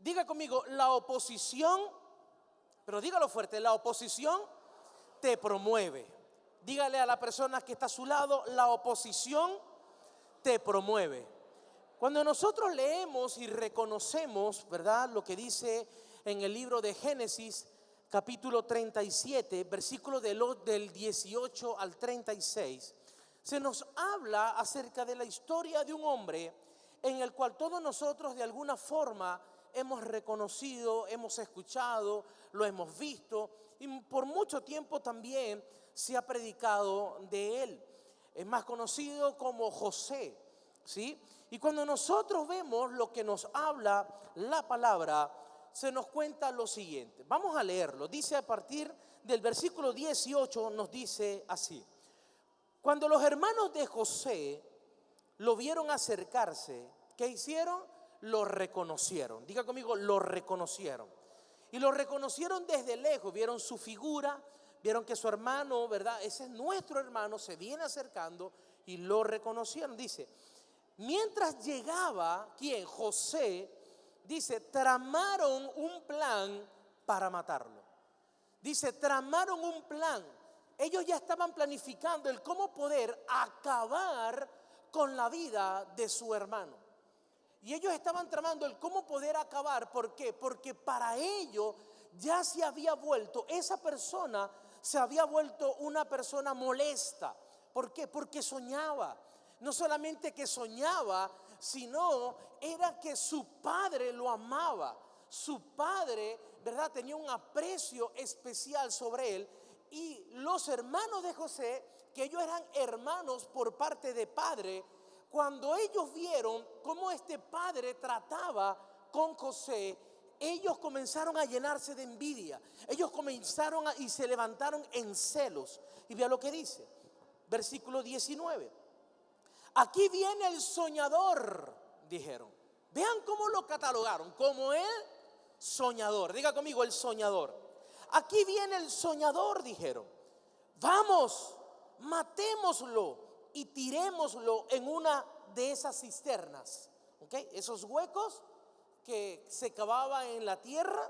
Diga conmigo, la oposición, pero dígalo fuerte, la oposición te promueve. Dígale a la persona que está a su lado, la oposición te promueve. Cuando nosotros leemos y reconocemos, ¿verdad?, lo que dice en el libro de Génesis, capítulo 37, versículo del 18 al 36, se nos habla acerca de la historia de un hombre en el cual todos nosotros de alguna forma hemos reconocido, hemos escuchado, lo hemos visto y por mucho tiempo también se ha predicado de él. Es más conocido como José, ¿sí? Y cuando nosotros vemos lo que nos habla la palabra, se nos cuenta lo siguiente. Vamos a leerlo. Dice a partir del versículo 18, nos dice así: cuando los hermanos de José lo vieron acercarse, ¿qué hicieron? Lo reconocieron. Diga conmigo, lo reconocieron. Y lo reconocieron desde lejos, vieron su figura, vieron que su hermano, ¿verdad? Ese es nuestro hermano, se viene acercando y lo reconocieron. Dice, mientras llegaba, ¿quién? José, dice, tramaron un plan para matarlo. Dice, tramaron un plan. Ellos ya estaban planificando el cómo poder acabar con la vida de su hermano. Y ellos estaban tramando el cómo poder acabar. ¿Por qué? Porque para ellos ya se había vuelto, esa persona se había vuelto una persona molesta. ¿Por qué? Porque soñaba. No solamente que soñaba, sino era que su padre lo amaba. Su padre, ¿verdad?, tenía un aprecio especial sobre él. Y los hermanos de José, que ellos eran hermanos por parte de padre, cuando ellos vieron cómo este padre trataba con José, ellos comenzaron a llenarse de envidia. Ellos comenzaron y se levantaron en celos. Y vea lo que dice, versículo 19. Aquí viene el soñador, dijeron. Vean cómo lo catalogaron, como el soñador. Diga conmigo, el soñador. Aquí viene el soñador, dijeron. Vamos, matémoslo y tirémoslo en una de esas cisternas, ¿okay? Esos huecos que se cavaban en la tierra,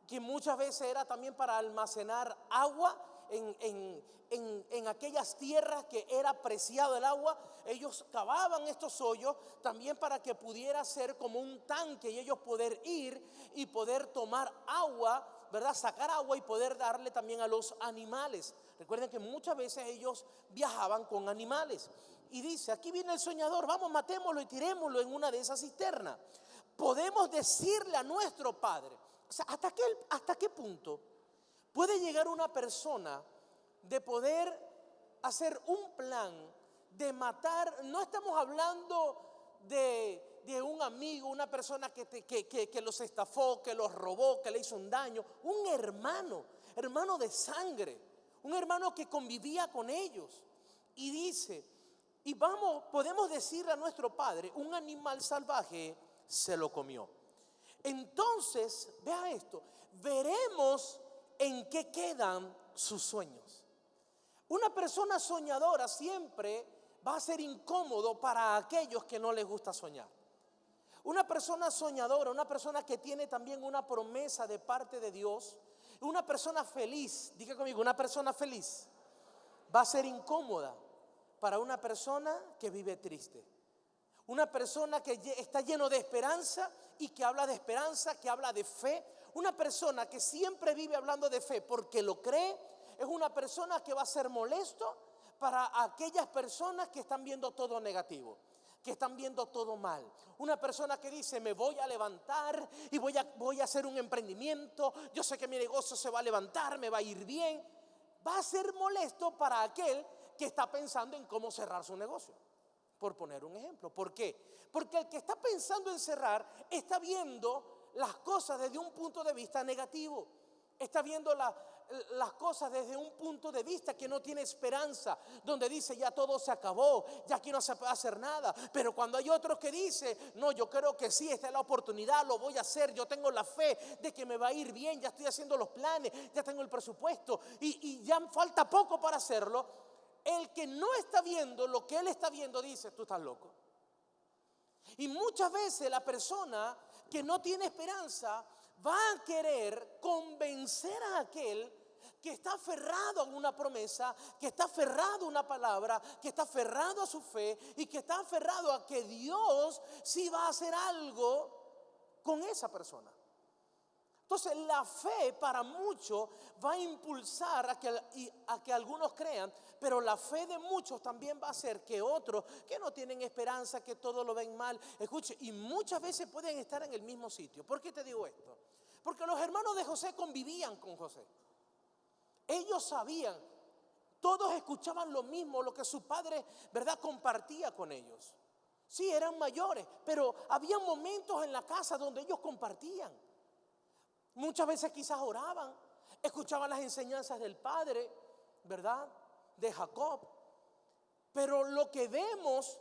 que muchas veces era también para almacenar agua en aquellas tierras que era preciado el agua. Ellos cavaban estos hoyos también para que pudiera ser como un tanque y ellos poder ir y poder tomar agua, ¿verdad? Sacar agua y poder darle también a los animales. Recuerden que muchas veces ellos viajaban con animales. Y dice, aquí viene el soñador, vamos, matémoslo y tirémoslo en una de esas cisternas. Podemos decirle a nuestro padre. O sea, ¿hasta qué punto puede llegar una persona de poder hacer un plan de matar? No estamos hablando de un amigo, una persona que los estafó, que los robó, que le hizo un daño. Un hermano de sangre, un hermano que convivía con ellos. Y dice, y vamos, podemos decirle a nuestro padre, un animal salvaje se lo comió. Entonces, vea esto, veremos en qué quedan sus sueños. Una persona soñadora siempre va a ser incómodo para aquellos que no les gusta soñar. Una persona soñadora, una persona que tiene también una promesa de parte de Dios, una persona feliz, diga conmigo, una persona feliz, va a ser incómoda para una persona que vive triste. Una persona que está lleno de esperanza y que habla de esperanza, que habla de fe. Una persona que siempre vive hablando de fe porque lo cree, es una persona que va a ser molesto para aquellas personas que están viendo todo negativo, que están viendo todo mal. Una persona que dice, me voy a levantar y voy a hacer un emprendimiento, yo sé que mi negocio se va a levantar, me va a ir bien. Va a ser molesto para aquel que está pensando en cómo cerrar su negocio, por poner un ejemplo. ¿Por qué? Porque el que está pensando en cerrar está viendo las cosas desde un punto de vista negativo. Está viendo las cosas desde un punto de vista que no tiene esperanza, donde dice ya todo se acabó, ya aquí no se puede hacer nada. Pero cuando hay otros que dicen, no, yo creo que sí, esta es la oportunidad, lo voy a hacer, yo tengo la fe de que me va a ir bien, ya estoy haciendo los planes, ya tengo el presupuesto y ya falta poco para hacerlo. El que no está viendo lo que él está viendo dice, tú estás loco. Y muchas veces la persona que no tiene esperanza va a querer convencer a aquel que está aferrado a una promesa, que está aferrado a una palabra, que está aferrado a su fe y que está aferrado a que Dios sí va a hacer algo con esa persona. Entonces la fe para muchos va a impulsar a que algunos crean, pero la fe de muchos también va a hacer que otros que no tienen esperanza, que todo lo ven mal, escuche, y muchas veces pueden estar en el mismo sitio. ¿Por qué te digo esto? Porque los hermanos de José convivían con José. Ellos sabían, todos escuchaban lo mismo, lo que su padre, ¿verdad?, compartía con ellos. Sí, eran mayores, pero había momentos en la casa donde ellos compartían. Muchas veces quizás oraban, escuchaban las enseñanzas del padre, ¿verdad?, de Jacob. Pero lo que vemos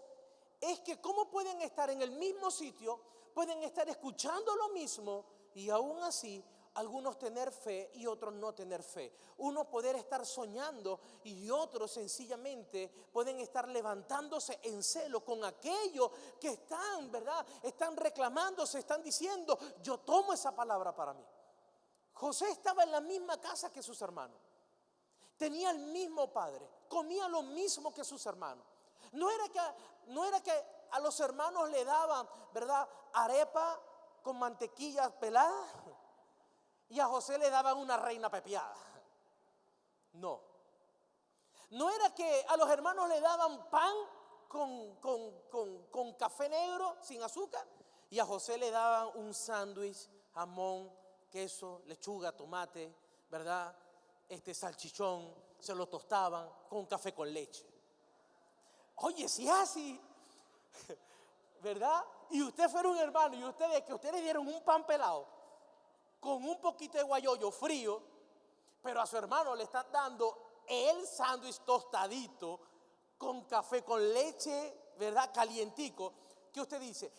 es que cómo pueden estar en el mismo sitio, pueden estar escuchando lo mismo y aún así algunos tener fe y otros no tener fe. Uno poder estar soñando y otros sencillamente pueden estar levantándose en celo con aquello que están, ¿verdad?, están reclamándose, están diciendo, yo tomo esa palabra para mí. José estaba en la misma casa que sus hermanos. Tenía el mismo padre, comía lo mismo que sus hermanos. No era que a los hermanos le daban, ¿verdad?, arepa con mantequilla pelada y a José le daban una reina pepiada. No. No era que a los hermanos le daban pan con café negro sin azúcar y a José le daban un sándwich, jamón, queso, lechuga, tomate, ¿verdad?, salchichón, se lo tostaban con café con leche. Oye, si es así, ¿verdad? Y usted fuera un hermano y ustedes le dieron un pan pelado con un poquito de guayoyo frío, pero a su hermano le están dando el sándwich tostadito con café con leche, ¿verdad?, calientico, ¿qué usted dice?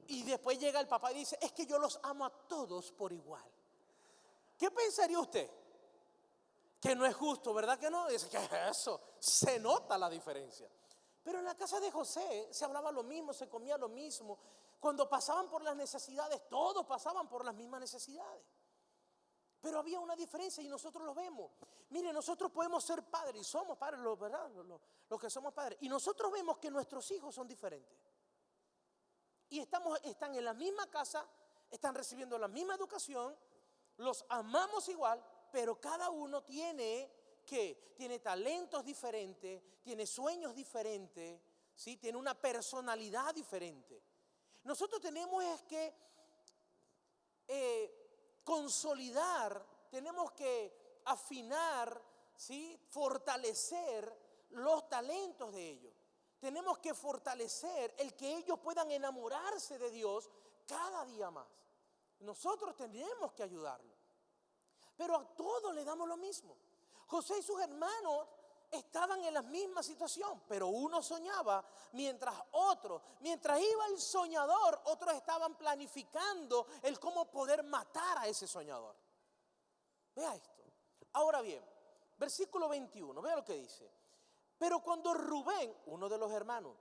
Y después llega el papá y dice, es que yo los amo a todos por igual. ¿Qué pensaría usted? Que no es justo, ¿verdad que no? Dice, ¿qué es eso? Se nota la diferencia. Pero en la casa de José se hablaba lo mismo, se comía lo mismo. Cuando pasaban por las necesidades, todos pasaban por las mismas necesidades. Pero había una diferencia y nosotros lo vemos. Mire, nosotros podemos ser padres y somos padres, ¿verdad? Los que somos padres. Y nosotros vemos que nuestros hijos son diferentes. Y están en la misma casa, están recibiendo la misma educación, los amamos igual, pero cada uno tiene talentos diferentes, tiene sueños diferentes, ¿sí?, tiene una personalidad diferente. Nosotros tenemos que consolidar, tenemos que afinar, ¿sí?, fortalecer los talentos de ellos. Tenemos que fortalecer el que ellos puedan enamorarse de Dios cada día más. Nosotros tenemos que ayudarlos. Pero a todos le damos lo mismo. José y sus hermanos estaban en la misma situación, pero uno soñaba mientras iba el soñador, otros estaban planificando el cómo poder matar a ese soñador. Vea esto. Ahora bien, versículo 21, vea lo que dice. Pero cuando Rubén, uno de los hermanos,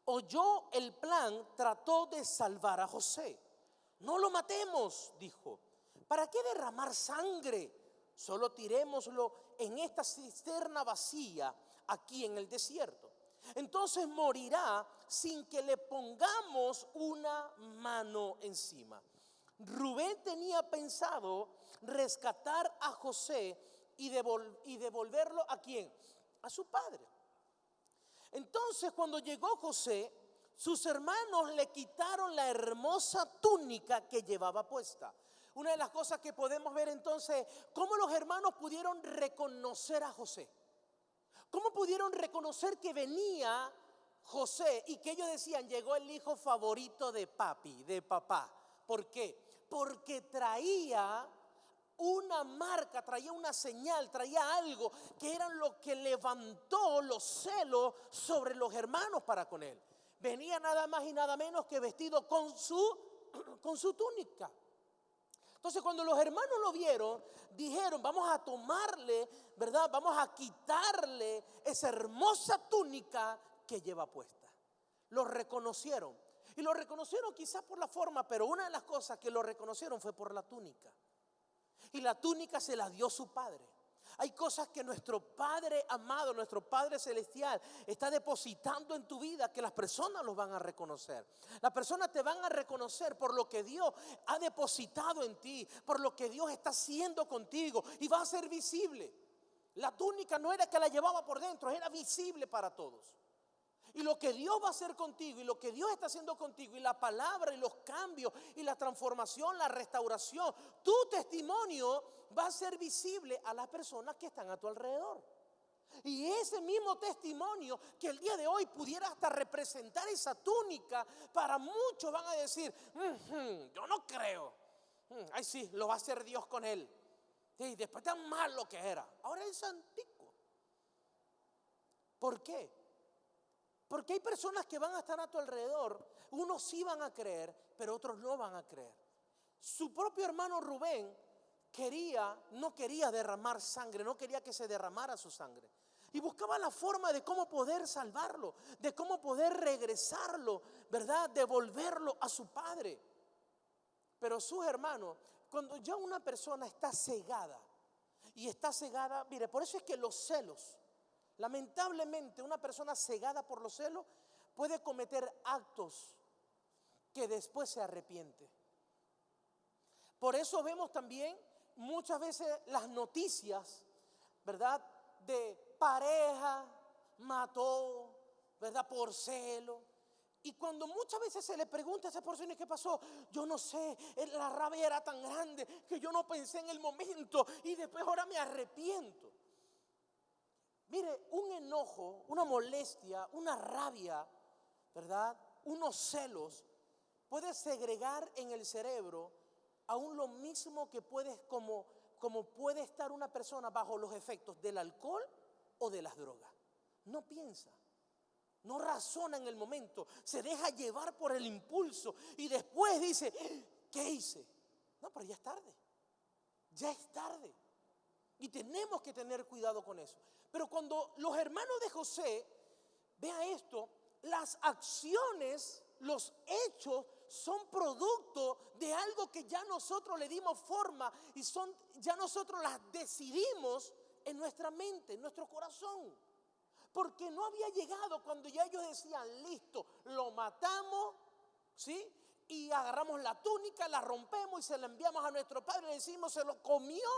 oyó el plan, trató de salvar a José. No lo matemos, dijo. ¿Para qué derramar sangre? Solo tirémoslo en esta cisterna vacía aquí en el desierto. Entonces morirá sin que le pongamos una mano encima. Rubén tenía pensado rescatar a José y devolverlo ¿a quién? A su padre. Entonces cuando llegó José, sus hermanos le quitaron la hermosa túnica que llevaba puesta. Una de las cosas que podemos ver entonces, cómo los hermanos pudieron reconocer a José. Cómo pudieron reconocer que venía José y que ellos decían, llegó el hijo favorito de papi, de papá. ¿Por qué? Porque traía una marca, traía una señal, traía algo que era lo que levantó los celos sobre los hermanos para con él. Venía nada más y nada menos que vestido con su túnica. Entonces cuando los hermanos lo vieron, dijeron, vamos a tomarle, ¿verdad? Vamos a quitarle esa hermosa túnica que lleva puesta. Lo reconocieron. Y lo reconocieron quizás por la forma, pero una de las cosas que lo reconocieron fue por la túnica. Y la túnica se la dio su padre. Hay cosas que nuestro Padre amado, nuestro Padre celestial está depositando en tu vida que las personas los van a reconocer. Las personas te van a reconocer por lo que Dios ha depositado en ti, por lo que Dios está haciendo contigo, y va a ser visible. La túnica no era que la llevaba por dentro, era visible para todos. Y lo que Dios va a hacer contigo y lo que Dios está haciendo contigo, y la palabra y los cambios y la transformación, la restauración, tu testimonio va a ser visible a las personas que están a tu alrededor. Y ese mismo testimonio que el día de hoy pudiera hasta representar esa túnica, para muchos van a decir, yo no creo. Ay, sí, lo va a hacer Dios con él. Y después tan malo que era, ahora es santico. ¿Por qué? Porque hay personas que van a estar a tu alrededor. Unos sí van a creer, pero otros no van a creer. Su propio hermano Rubén no quería derramar sangre, no quería que se derramara su sangre. Y buscaba la forma de cómo poder salvarlo, de cómo poder regresarlo, ¿verdad? Devolverlo a su padre. Pero sus hermanos, cuando ya una persona está cegada, mire, por eso es que los celos, lamentablemente, una persona cegada por los celos puede cometer actos que después se arrepiente. Por eso vemos también muchas veces las noticias, ¿verdad? De pareja mató, ¿verdad? Por celo. Y cuando muchas veces se le pregunta a esa persona qué pasó, yo no sé, la rabia era tan grande que yo no pensé en el momento y después ahora me arrepiento. Mire, un enojo, una molestia, una rabia, ¿verdad? Unos celos puede segregar en el cerebro aún lo mismo que como puede estar una persona bajo los efectos del alcohol o de las drogas. No piensa, no razona en el momento, se deja llevar por el impulso y después dice, ¿qué hice? No, pero ya es tarde, ya es tarde. Y tenemos que tener cuidado con eso. Pero cuando los hermanos de José, vea esto, las acciones, los hechos son producto de algo que ya nosotros le dimos forma y ya nosotros las decidimos en nuestra mente, en nuestro corazón. Porque no había llegado cuando ya ellos decían, listo, lo matamos, ¿sí? Y agarramos la túnica, la rompemos y se la enviamos a nuestro padre y le decimos, se lo comió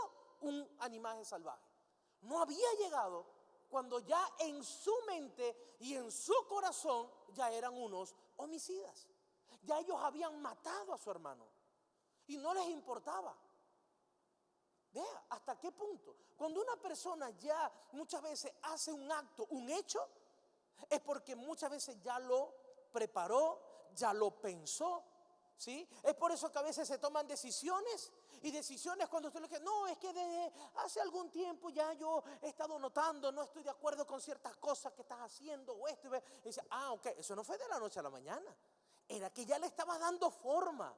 un animal salvaje. No había llegado cuando ya en su mente y en su corazón ya eran unos homicidas. Ya ellos habían matado a su hermano y no les importaba. Vea hasta qué punto. Cuando una persona ya muchas veces hace un acto, un hecho, es porque muchas veces ya lo preparó, ya lo pensó. ¿Sí? Es por eso que a veces se toman decisiones y decisiones cuando usted le dice, no, es que desde hace algún tiempo ya yo he estado notando, no estoy de acuerdo con ciertas cosas que estás haciendo o esto. Y dice, ok, eso no fue de la noche a la mañana, era que ya le estabas dando forma,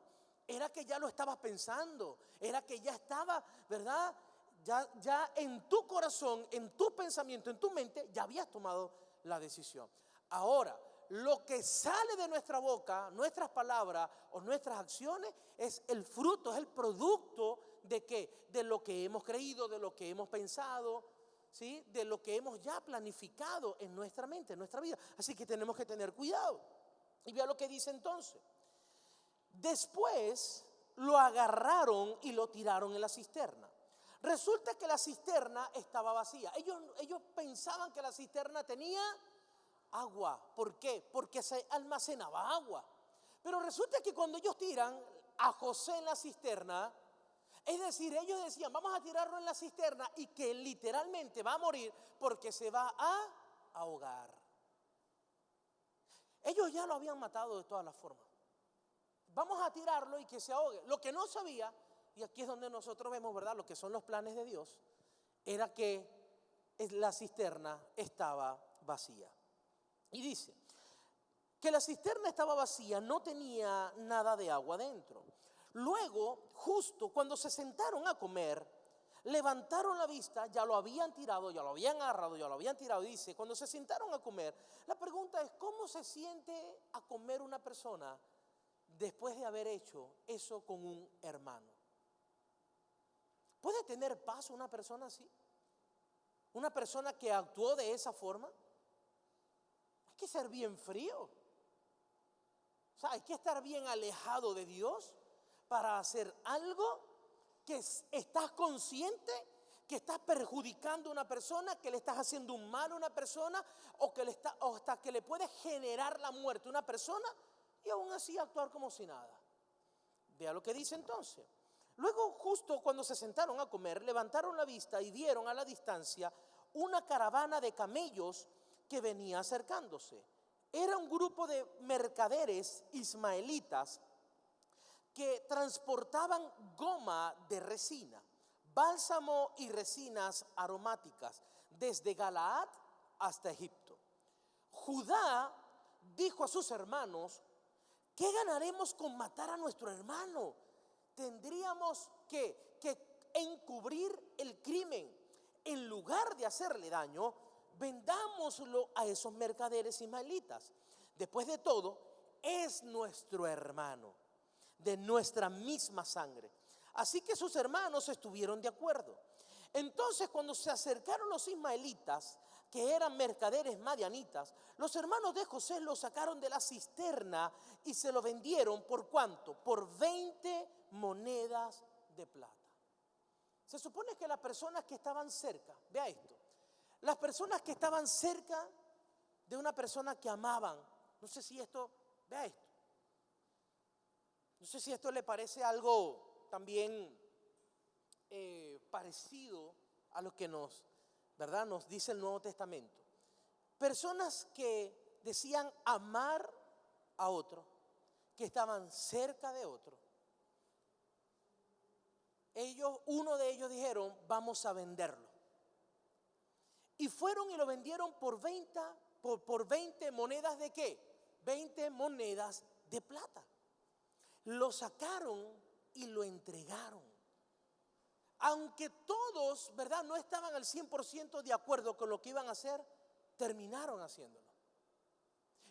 era que ya lo estabas pensando, era que ya estaba, ¿verdad? Ya en tu corazón, en tu pensamiento, en tu mente, ya habías tomado la decisión. Ahora, lo que sale de nuestra boca, nuestras palabras o nuestras acciones, es el fruto, es el producto de ¿qué? De lo que hemos creído, de lo que hemos pensado, ¿sí? De lo que hemos ya planificado en nuestra mente, en nuestra vida. Así que tenemos que tener cuidado. Y vea lo que dice entonces. Después lo agarraron y lo tiraron en la cisterna. Resulta que la cisterna estaba vacía. Ellos pensaban que la cisterna tenía agua. ¿Por qué? Porque se almacenaba agua. Pero resulta que cuando ellos tiran a José en la cisterna, es decir, ellos decían, vamos a tirarlo en la cisterna y que literalmente va a morir porque se va a ahogar. Ellos ya lo habían matado de todas las formas. Vamos a tirarlo y que se ahogue. Lo que no sabía, y aquí es donde nosotros vemos, ¿verdad?, lo que son los planes de Dios, era que la cisterna estaba vacía. Y dice que la cisterna estaba vacía, no tenía nada de agua dentro. Luego, justo cuando se sentaron a comer, levantaron la vista, ya lo habían tirado, ya lo habían agarrado, ya lo habían tirado. Y dice, cuando se sentaron a comer, la pregunta es, ¿cómo se siente a comer una persona después de haber hecho eso con un hermano? ¿Puede tener paz una persona así? Una persona que actuó de esa forma. Hay que ser bien frío. O sea, hay que estar bien alejado de Dios para hacer algo que estás consciente que estás perjudicando a una persona, que le estás haciendo un mal a una persona, o hasta que le puede generar la muerte a una persona, y aún así actuar como si nada. Vea lo que dice entonces. Luego, justo cuando se sentaron a comer, levantaron la vista y vieron a la distancia una caravana de camellos que venía acercándose. Era un grupo de mercaderes ismaelitas que transportaban goma de resina, bálsamo y resinas aromáticas desde Galaad hasta Egipto. Judá dijo a sus hermanos: ¿qué ganaremos con matar a nuestro hermano? Tendríamos que encubrir el crimen. En lugar de hacerle daño, vendámoslo a esos mercaderes ismaelitas. Después de todo, es nuestro hermano, de nuestra misma sangre. Así que sus hermanos estuvieron de acuerdo. Entonces, cuando se acercaron los ismaelitas, que eran mercaderes madianitas, los hermanos de José lo sacaron de la cisterna y se lo vendieron, ¿por cuánto? Por 20 monedas de plata. Se supone que las personas que estaban cerca, vea esto, las personas que estaban cerca de una persona que amaban, no sé si esto, vea esto, no sé si esto le parece algo también parecido a lo que ¿verdad?, nos dice el Nuevo Testamento. Personas que decían amar a otro, que estaban cerca de otro. Uno de ellos dijeron: vamos a venderlo. Y fueron y lo vendieron por 20 monedas de ¿qué? 20 monedas de plata. Lo sacaron y lo entregaron. Aunque todos, ¿verdad?, no estaban al 100% de acuerdo con lo que iban a hacer, terminaron haciéndolo.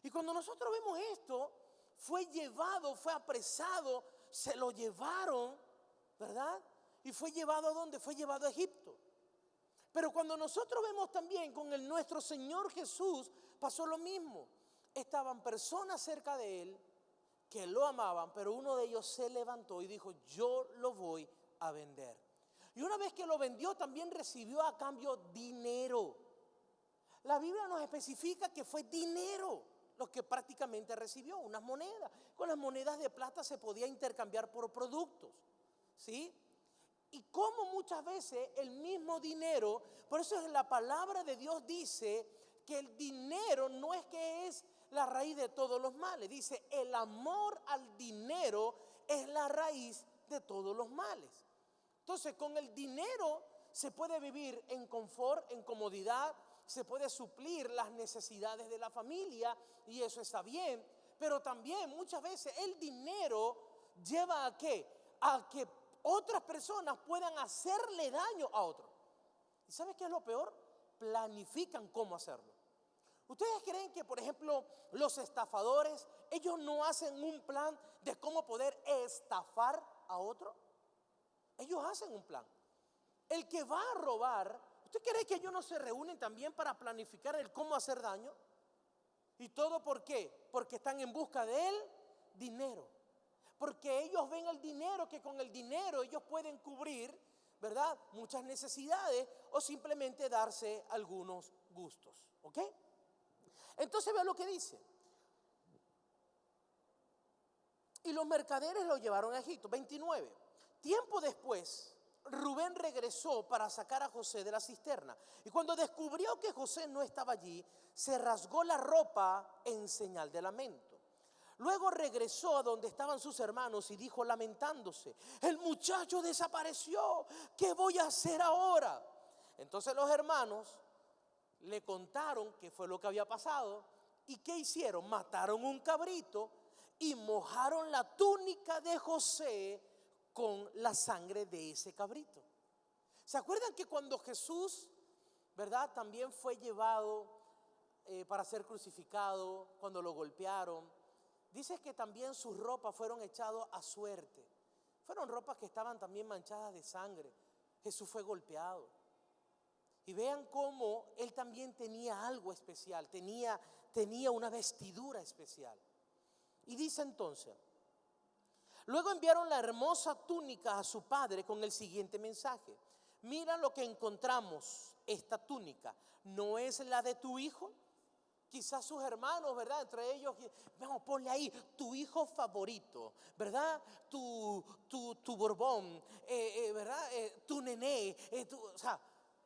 Y cuando nosotros vemos esto, fue llevado, fue apresado, se lo llevaron, ¿verdad? Y fue llevado ¿a dónde? Fue llevado a Egipto. Pero cuando nosotros vemos también con nuestro Señor Jesús, pasó lo mismo. Estaban personas cerca de Él que lo amaban, pero uno de ellos se levantó y dijo: yo lo voy a vender. Y una vez que lo vendió, también recibió a cambio dinero. La Biblia nos especifica que fue dinero lo que prácticamente recibió, unas monedas. Con las monedas de plata se podía intercambiar por productos, ¿sí? Y como muchas veces el mismo dinero, por eso la palabra de Dios dice que el dinero no es que es la raíz de todos los males. Dice: el amor al dinero es la raíz de todos los males. Entonces, con el dinero se puede vivir en confort, en comodidad, se puede suplir las necesidades de la familia, y eso está bien. Pero también muchas veces el dinero lleva ¿a qué? A que otras personas puedan hacerle daño a otros. ¿Y sabes qué es lo peor? Planifican cómo hacerlo. ¿Ustedes creen que, por ejemplo, los estafadores, ellos no hacen un plan de cómo poder estafar a otro? Ellos hacen un plan. El que va a robar, ¿usted cree que ellos no se reúnen también para planificar el cómo hacer daño? ¿Y todo por qué? Porque están en busca del dinero. Porque ellos ven el dinero, que con el dinero ellos pueden cubrir, ¿verdad?, muchas necesidades, o simplemente darse algunos gustos. ¿Ok? Entonces vea lo que dice. Y los mercaderes lo llevaron a Egipto. 29. Tiempo después, Rubén regresó para sacar a José de la cisterna. Y cuando descubrió que José no estaba allí, se rasgó la ropa en señal de lamento. Luego regresó a donde estaban sus hermanos y dijo lamentándose: el muchacho desapareció, ¿qué voy a hacer ahora? Entonces los hermanos le contaron qué fue lo que había pasado. ¿Y qué hicieron? Mataron un cabrito y mojaron la túnica de José con la sangre de ese cabrito. ¿Se acuerdan que cuando Jesús, verdad, también fue llevado para ser crucificado, cuando lo golpearon? Dice que también sus ropas fueron echadas a suerte. Fueron ropas que estaban también manchadas de sangre. Jesús fue golpeado. Y vean cómo él también tenía algo especial, tenía una vestidura especial. Y dice entonces: luego enviaron la hermosa túnica a su padre con el siguiente mensaje: mira lo que encontramos, esta túnica, ¿no es la de tu hijo? Quizás sus hermanos, ¿verdad? Entre ellos, vamos, ponle ahí tu hijo favorito, ¿verdad? Tu Borbón, ¿verdad? Tu nené, o sea,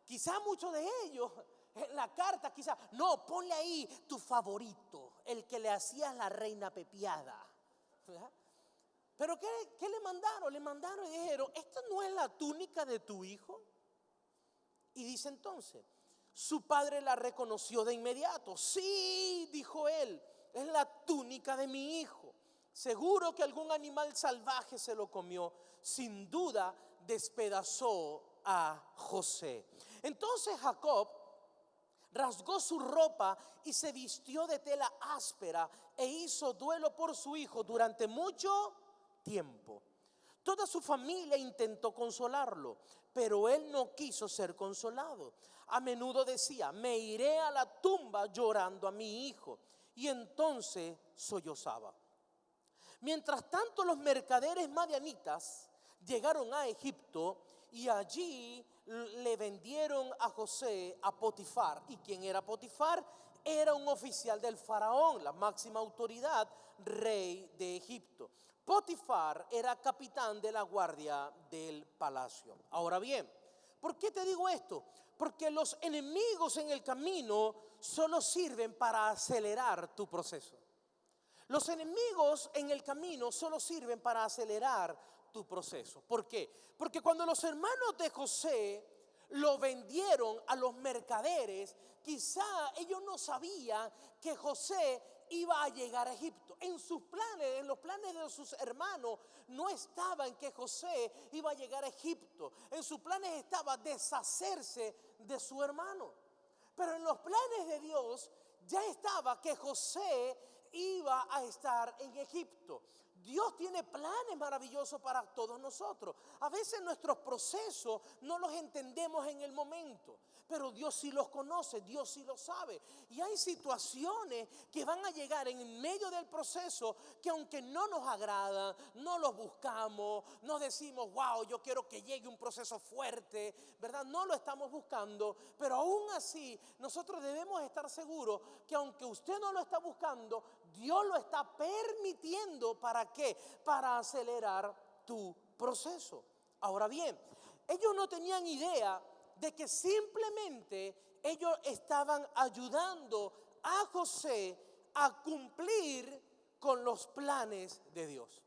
quizás muchos de ellos, en la carta quizás, no, ponle ahí tu favorito, el que le hacías la reina pepiada, ¿verdad? Pero ¿qué le mandaron? Le mandaron y dijeron: ¿esta no es la túnica de tu hijo? Y dice entonces, su padre la reconoció de inmediato. Sí, dijo él, es la túnica de mi hijo. Seguro que algún animal salvaje se lo comió. Sin duda despedazó a José. Entonces Jacob rasgó su ropa y se vistió de tela áspera e hizo duelo por su hijo durante mucho tiempo. Toda su familia intentó consolarlo, pero él no quiso ser consolado. A menudo decía: me iré a la tumba llorando a mi hijo. Y entonces sollozaba. Mientras tanto, los mercaderes madianitas llegaron a Egipto y allí le vendieron a José a Potifar. ¿Y quién era Potifar? Era un oficial del faraón, la máxima autoridad, rey de Egipto. Potifar era capitán de la guardia del palacio. Ahora bien, ¿por qué te digo esto? Porque los enemigos en el camino solo sirven para acelerar tu proceso. Los enemigos en el camino solo sirven para acelerar tu proceso. ¿Por qué? Porque cuando los hermanos de José lo vendieron a los mercaderes, quizá ellos no sabían que José iba a llegar a Egipto. En sus planes, en los planes de sus hermanos, no estaba en que José iba a llegar a Egipto. En sus planes estaba deshacerse de su hermano. Pero en los planes de Dios ya estaba que José iba a estar en Egipto. Dios tiene planes maravillosos para todos nosotros. A veces nuestros procesos no los entendemos en el momento, pero Dios sí los conoce, Dios sí los sabe. Y hay situaciones que van a llegar en medio del proceso que, aunque no nos agradan, no los buscamos, no decimos: wow, yo quiero que llegue un proceso fuerte, ¿verdad? No lo estamos buscando, pero aún así nosotros debemos estar seguros que, aunque usted no lo está buscando, Dios lo está permitiendo. ¿Para qué? Para acelerar tu proceso. Ahora bien, ellos no tenían idea de que simplemente ellos estaban ayudando a José a cumplir con los planes de Dios.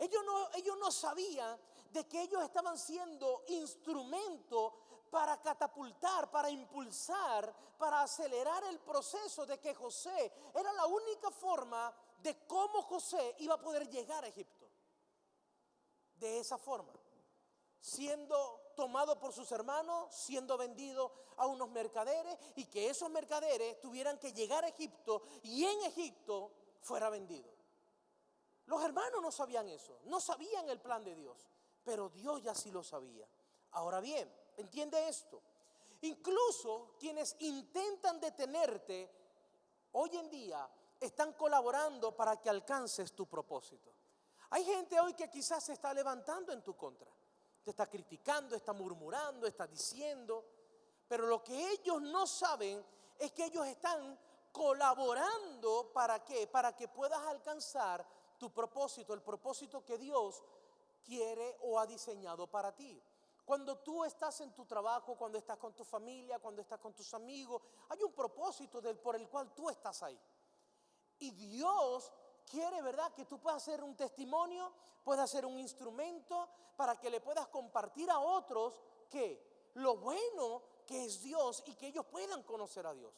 Ellos no sabían de que ellos estaban siendo instrumento para catapultar, para impulsar, para acelerar el proceso de que José era la única forma de cómo José iba a poder llegar a Egipto. De esa forma, siendo tomado por sus hermanos, siendo vendido a unos mercaderes, y que esos mercaderes tuvieran que llegar a Egipto y en Egipto fuera vendido. Los hermanos no sabían eso, no sabían el plan de Dios, pero Dios ya sí lo sabía. Ahora bien, entiende esto: incluso quienes intentan detenerte hoy en día están colaborando para que alcances tu propósito. Hay gente hoy que quizás se está levantando en tu contra, te está criticando, está murmurando, está diciendo, pero lo que ellos no saben es que ellos están colaborando. ¿Para qué? Para que puedas alcanzar tu propósito, el propósito que Dios quiere o ha diseñado para ti. Cuando tú estás en tu trabajo, cuando estás con tu familia, cuando estás con tus amigos, hay un propósito por el cual tú estás ahí. Y Dios quiere, ¿verdad?, que tú puedas ser un testimonio, puedas ser un instrumento para que le puedas compartir a otros que lo bueno que es Dios y que ellos puedan conocer a Dios.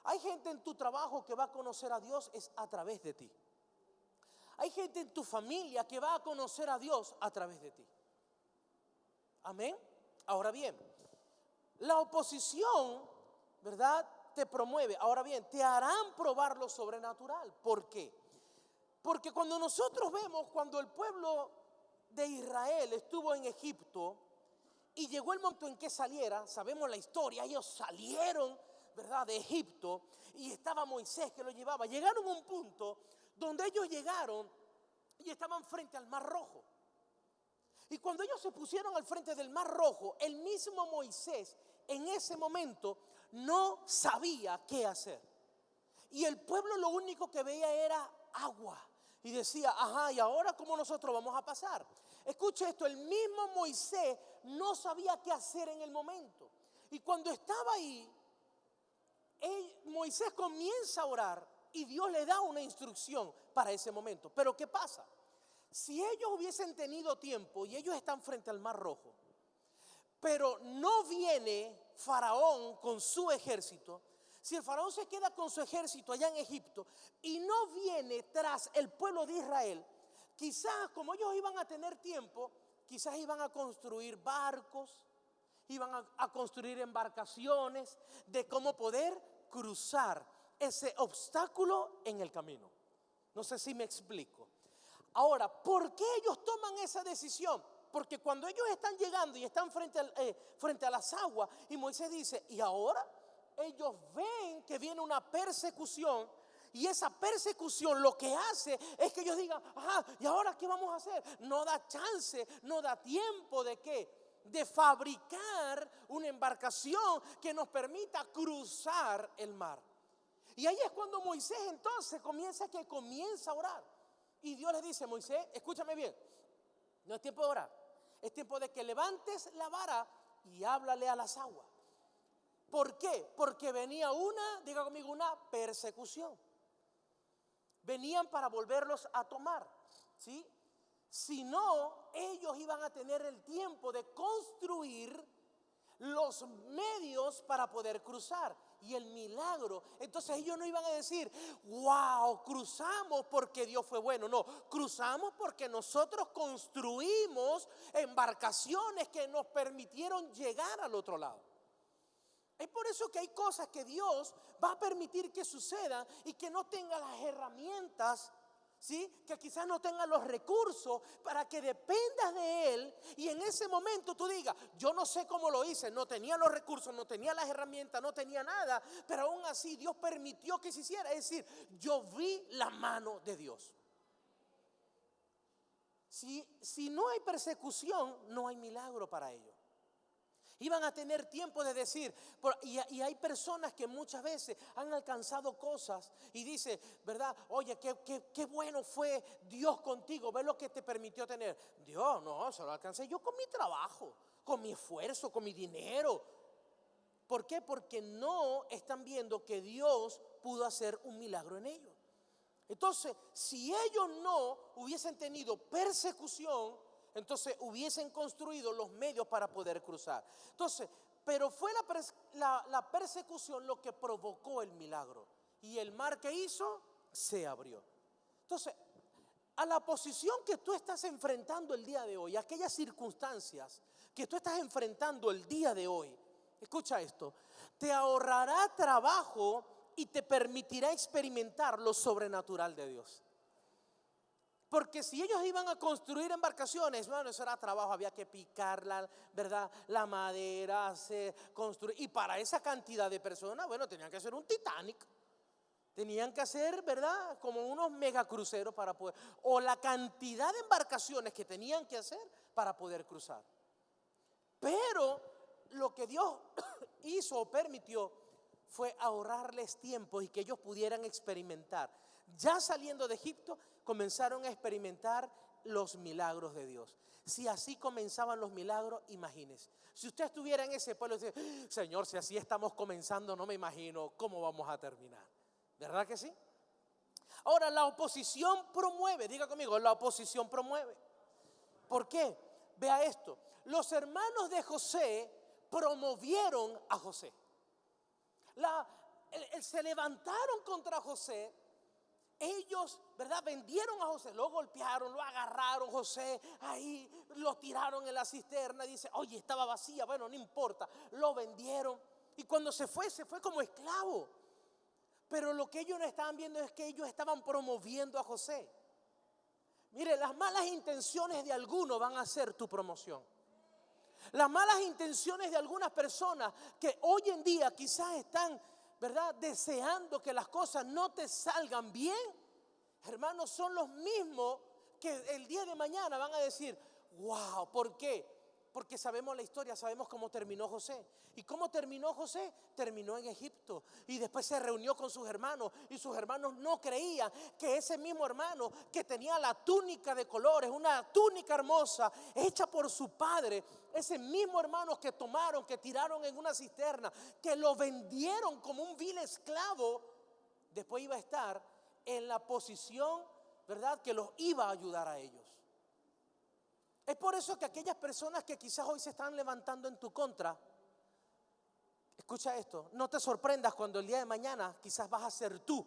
Hay gente en tu trabajo que va a conocer a Dios es a través de ti. Hay gente en tu familia que va a conocer a Dios a través de ti. Amén. Ahora bien, la oposición, ¿verdad?, te promueve. Ahora bien, te harán probar lo sobrenatural. ¿Por qué? Porque cuando nosotros vemos, cuando el pueblo de Israel estuvo en Egipto y llegó el momento en que saliera, sabemos la historia, ellos salieron, ¿verdad?, de Egipto, y estaba Moisés que lo llevaba. Llegaron a un punto donde ellos llegaron y estaban frente al Mar Rojo. Y cuando ellos se pusieron al frente del Mar Rojo, el mismo Moisés en ese momento no sabía qué hacer. Y el pueblo lo único que veía era agua. Y decía, ajá, ¿y ahora cómo nosotros vamos a pasar? Escuche esto, el mismo Moisés no sabía qué hacer en el momento. Y cuando estaba ahí, Moisés comienza a orar y Dios le da una instrucción para ese momento. Pero ¿qué pasa? Si ellos hubiesen tenido tiempo y ellos están frente al Mar Rojo, pero no viene Faraón con su ejército, si el Faraón se queda con su ejército allá en Egipto y no viene tras el pueblo de Israel, quizás como ellos iban a tener tiempo, quizás iban a construir barcos, iban a construir embarcaciones de cómo poder cruzar ese obstáculo en el camino. No sé si me explico. Ahora, ¿por qué ellos toman esa decisión? Porque cuando ellos están llegando y están frente a las aguas, y Moisés dice, ¿y ahora? Ellos ven que viene una persecución, y esa persecución lo que hace es que ellos digan, ajá, ¿y ahora qué vamos a hacer? No da chance, no da tiempo de ¿qué? De fabricar una embarcación que nos permita cruzar el mar. Y ahí es cuando Moisés entonces comienza a orar. Y Dios le dice, Moisés, escúchame bien, no es tiempo de orar, es tiempo de que levantes la vara y háblale a las aguas. ¿Por qué? Porque venía diga conmigo, una persecución. Venían para volverlos a tomar, ¿sí? Si no, ellos iban a tener el tiempo de construir los medios para poder cruzar. Y el milagro, entonces ellos no iban a decir, wow, cruzamos porque Dios fue bueno. No, cruzamos porque nosotros construimos embarcaciones que nos permitieron llegar al otro lado. Es por eso que hay cosas que Dios va a permitir que sucedan y que no tenga las herramientas, ¿sí? Que quizás no tenga los recursos para que dependas de Él. Y en ese momento tú digas, yo no sé cómo lo hice, no tenía los recursos, no tenía las herramientas, no tenía nada, pero aún así Dios permitió que se hiciera. Es decir, yo vi la mano de Dios. Si no hay persecución, no hay milagro para ellos. Iban a tener tiempo de decir, y hay personas que muchas veces han alcanzado cosas y dice, ¿verdad? Oye, qué bueno fue Dios contigo, ve lo que te permitió tener. Dios, no, se lo alcancé yo con mi trabajo, con mi esfuerzo, con mi dinero. ¿Por qué? Porque no están viendo que Dios pudo hacer un milagro en ellos. Entonces, si ellos no hubiesen tenido persecución, entonces hubiesen construido los medios para poder cruzar. Entonces, pero fue la persecución lo que provocó el milagro. Y el mar que hizo, se abrió. Entonces, a la posición que tú estás enfrentando el día de hoy, aquellas circunstancias que tú estás enfrentando el día de hoy, escucha esto, te ahorrará trabajo y te permitirá experimentar lo sobrenatural de Dios. Porque si ellos iban a construir embarcaciones, bueno, eso era trabajo, había que picarla, ¿verdad? La madera, construir. Y para esa cantidad de personas, bueno, tenían que hacer un Titanic. Tenían que hacer, ¿verdad? Como unos megacruceros para poder, o la cantidad de embarcaciones que tenían que hacer para poder cruzar. Pero lo que Dios hizo o permitió fue ahorrarles tiempo y que ellos pudieran experimentar. Ya saliendo de Egipto, comenzaron a experimentar los milagros de Dios. Si así comenzaban los milagros, imagínense. Si usted estuviera en ese pueblo y dice, Señor, si así estamos comenzando, no me imagino cómo vamos a terminar. ¿Verdad que sí? Ahora, la oposición promueve, diga conmigo, la oposición promueve. ¿Por qué? Vea esto. Los hermanos de José promovieron a José. Se levantaron contra José ellos, ¿verdad?, vendieron a José, lo golpearon, lo agarraron, José, ahí lo tiraron en la cisterna. Dice, oye, estaba vacía, bueno, no importa, lo vendieron. Y cuando se fue como esclavo. Pero lo que ellos no estaban viendo es que ellos estaban promoviendo a José. Mire, las malas intenciones de algunos van a ser tu promoción. Las malas intenciones de algunas personas que hoy en día quizás están, ¿verdad?, deseando que las cosas no te salgan bien, hermanos, son los mismos que el día de mañana van a decir, wow, ¿por qué? Porque sabemos la historia, sabemos cómo terminó José. ¿Y cómo terminó José? Terminó en Egipto y después se reunió con sus hermanos, y sus hermanos no creían que ese mismo hermano que tenía la túnica de colores, una túnica hermosa hecha por su padre, ese mismo hermano que tomaron, que tiraron en una cisterna, que lo vendieron como un vil esclavo, después iba a estar en la posición, ¿verdad?, que los iba a ayudar a ellos. Es por eso que aquellas personas que quizás hoy se están levantando en tu contra, escucha esto, no te sorprendas cuando el día de mañana quizás vas a ser tú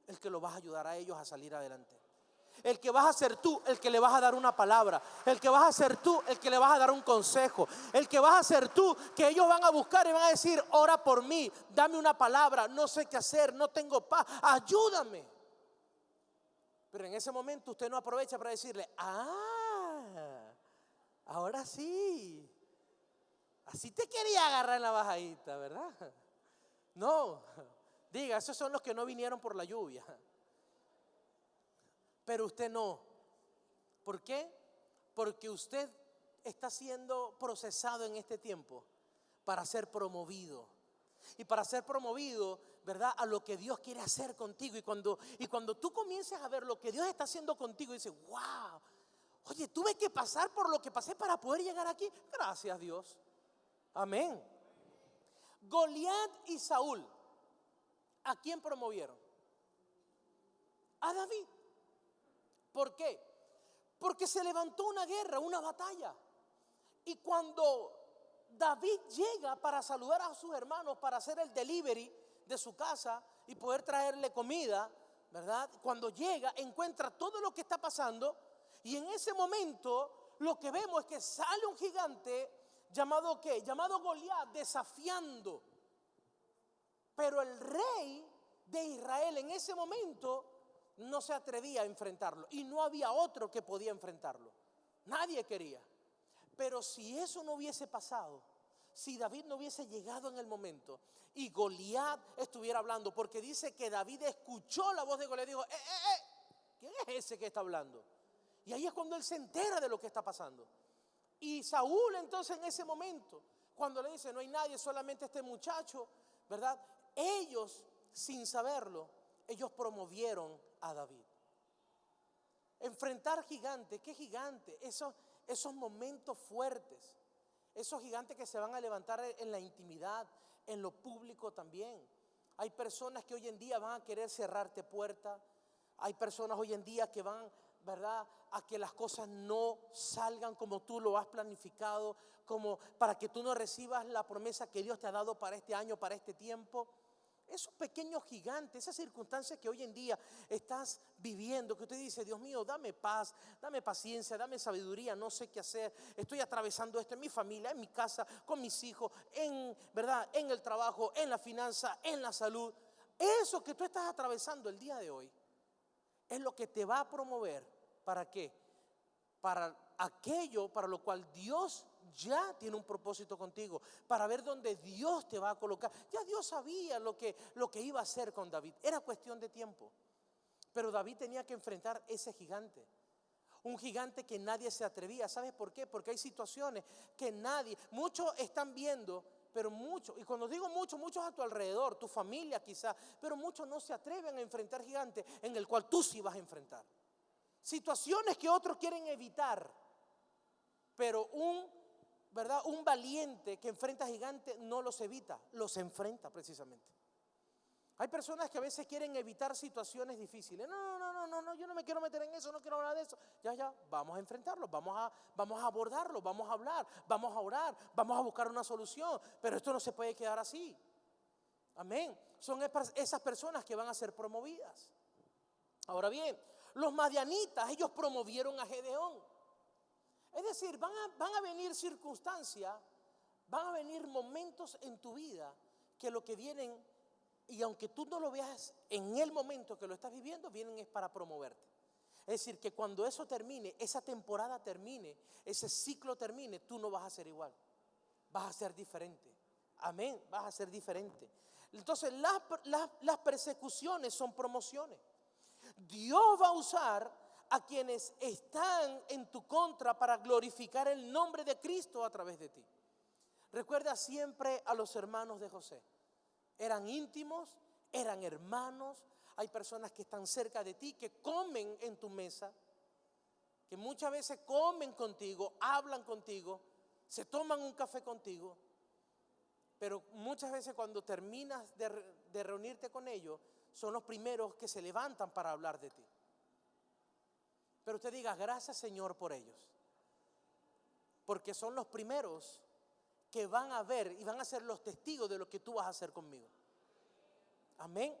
el que lo vas a ayudar a ellos a salir adelante. El que vas a ser tú el que le vas a dar una palabra. El que vas a ser tú el que le vas a dar un consejo. El que vas a ser tú que ellos van a buscar y van a decir, ora por mí, dame una palabra, no sé qué hacer, no tengo paz, ayúdame. Pero en ese momento usted no aprovecha para decirle, ahora sí, así te quería agarrar en la bajadita, ¿verdad? No, diga, esos son los que no vinieron por la lluvia. Pero usted no. ¿Por qué? Porque usted está siendo procesado en este tiempo para ser promovido. Y para ser promovido, ¿verdad?, a lo que Dios quiere hacer contigo. Y cuando tú comiences a ver lo que Dios está haciendo contigo, dices, wow, oye, tuve que pasar por lo que pasé para poder llegar aquí. Gracias, Dios. Amén. Goliat y Saúl, ¿a quién promovieron? A David. ¿Por qué? Porque se levantó una guerra, una batalla. Y cuando David llega para saludar a sus hermanos, para hacer el delivery de su casa y poder traerle comida, ¿verdad? Cuando llega, encuentra todo lo que está pasando. Y en ese momento lo que vemos es que sale un gigante llamado ¿qué? Llamado Goliat, desafiando. Pero el rey de Israel en ese momento no se atrevía a enfrentarlo. Y no había otro que podía enfrentarlo. Nadie quería. Pero si eso no hubiese pasado, si David no hubiese llegado en el momento y Goliat estuviera hablando, porque dice que David escuchó la voz de Goliat y dijo, ¿quién es ese que está hablando? Y ahí es cuando él se entera de lo que está pasando. Y Saúl entonces en ese momento, cuando le dice, no hay nadie, solamente este muchacho, ¿verdad? Ellos, sin saberlo, ellos promovieron a David. Enfrentar gigantes, ¿qué gigante? Esos momentos fuertes, esos gigantes que se van a levantar en la intimidad, en lo público también. Hay personas que hoy en día van a querer cerrarte puertas. Hay personas hoy en día que van, ¿verdad?, a que las cosas no salgan como tú lo has planificado, como para que tú no recibas la promesa que Dios te ha dado para este año, para este tiempo. Esos pequeños gigantes, esas circunstancias que hoy en día estás viviendo, que usted dice, Dios mío, dame paz, dame paciencia, dame sabiduría, no sé qué hacer, estoy atravesando esto en mi familia, en mi casa, con mis hijos, ¿verdad?, en el trabajo, en la finanza, en la salud. Eso que tú estás atravesando el día de hoy es lo que te va a promover. ¿Para qué? Para aquello para lo cual Dios ya tiene un propósito contigo, para ver dónde Dios te va a colocar. Ya Dios sabía lo que iba a hacer con David, era cuestión de tiempo. Pero David tenía que enfrentar ese gigante, un gigante que nadie se atrevía. ¿Sabes por qué? Porque hay situaciones que muchos están viendo, pero muchos, y cuando digo muchos a tu alrededor, tu familia quizás, pero muchos no se atreven a enfrentar gigantes en el cual tú sí vas a enfrentar. Situaciones que otros quieren evitar, pero un valiente que enfrenta gigantes no los evita, los enfrenta precisamente. Hay personas que a veces quieren evitar situaciones difíciles. No, yo no me quiero meter en eso, no quiero hablar de eso. Ya, vamos a enfrentarlo, vamos a abordarlo, vamos a hablar, vamos a orar, vamos a buscar una solución. Pero esto no se puede quedar así. Amén. Son esas personas que van a ser promovidas. Ahora bien, los madianitas, ellos promovieron a Gedeón. Es decir, van a venir circunstancias, van a venir momentos en tu vida que lo que vienen, y aunque tú no lo veas en el momento que lo estás viviendo, vienen es para promoverte. Es decir, que cuando eso termine, esa temporada termine, ese ciclo termine, tú no vas a ser igual, vas a ser diferente. Amén, vas a ser diferente. Entonces las persecuciones son promociones. Dios va a usar a quienes están en tu contra para glorificar el nombre de Cristo a través de ti. Recuerda siempre a los hermanos de José. Eran íntimos, eran hermanos. Hay personas que están cerca de ti, que comen en tu mesa, que muchas veces comen contigo, hablan contigo, se toman un café contigo. Pero muchas veces cuando terminas de reunirte con ellos, son los primeros que se levantan para hablar de ti. Pero usted diga, gracias Señor por ellos, porque son los primeros que van a ver y van a ser los testigos de lo que tú vas a hacer conmigo. Amén.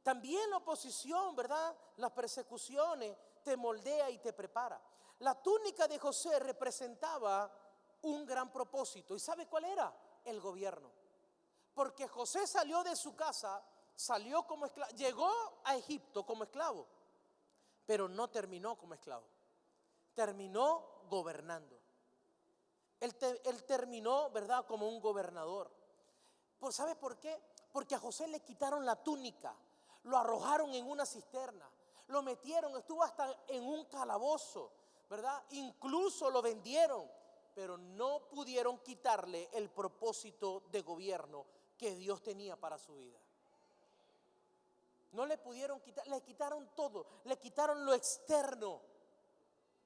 También la oposición, ¿verdad? Las persecuciones te moldea y te prepara. La túnica de José representaba un gran propósito. ¿Y sabe cuál era? El gobierno. Porque José salió de su casa, salió como esclavo, llegó a Egipto como esclavo, pero no terminó como esclavo. Terminó gobernando. Él terminó, ¿verdad?, como un gobernador. ¿Sabe por qué? Porque a José le quitaron la túnica, lo arrojaron en una cisterna, lo metieron, estuvo hasta en un calabozo, ¿verdad? Incluso lo vendieron, pero no pudieron quitarle el propósito de gobierno que Dios tenía para su vida. No le pudieron quitar, le quitaron todo, le quitaron lo externo,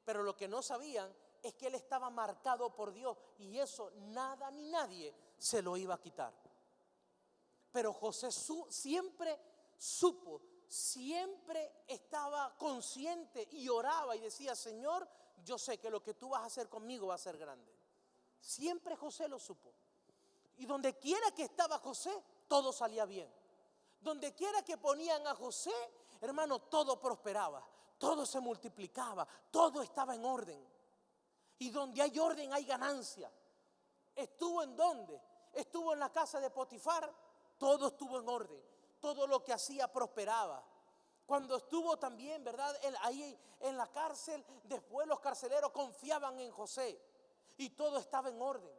pero lo que no sabían es que él estaba marcado por Dios y eso nada ni nadie se lo iba a quitar. Pero José siempre supo, siempre estaba consciente y oraba y decía, Señor, yo sé que lo que tú vas a hacer conmigo va a ser grande. Siempre José lo supo. Y donde quiera que estaba José, todo salía bien. Donde quiera que ponían a José, hermano, todo prosperaba, todo se multiplicaba, todo estaba en orden. Y donde hay orden hay ganancia. ¿Estuvo en dónde? Estuvo en la casa de Potifar, todo estuvo en orden. Todo lo que hacía prosperaba. Cuando estuvo también, ¿verdad?, ahí en la cárcel, después los carceleros confiaban en José y todo estaba en orden.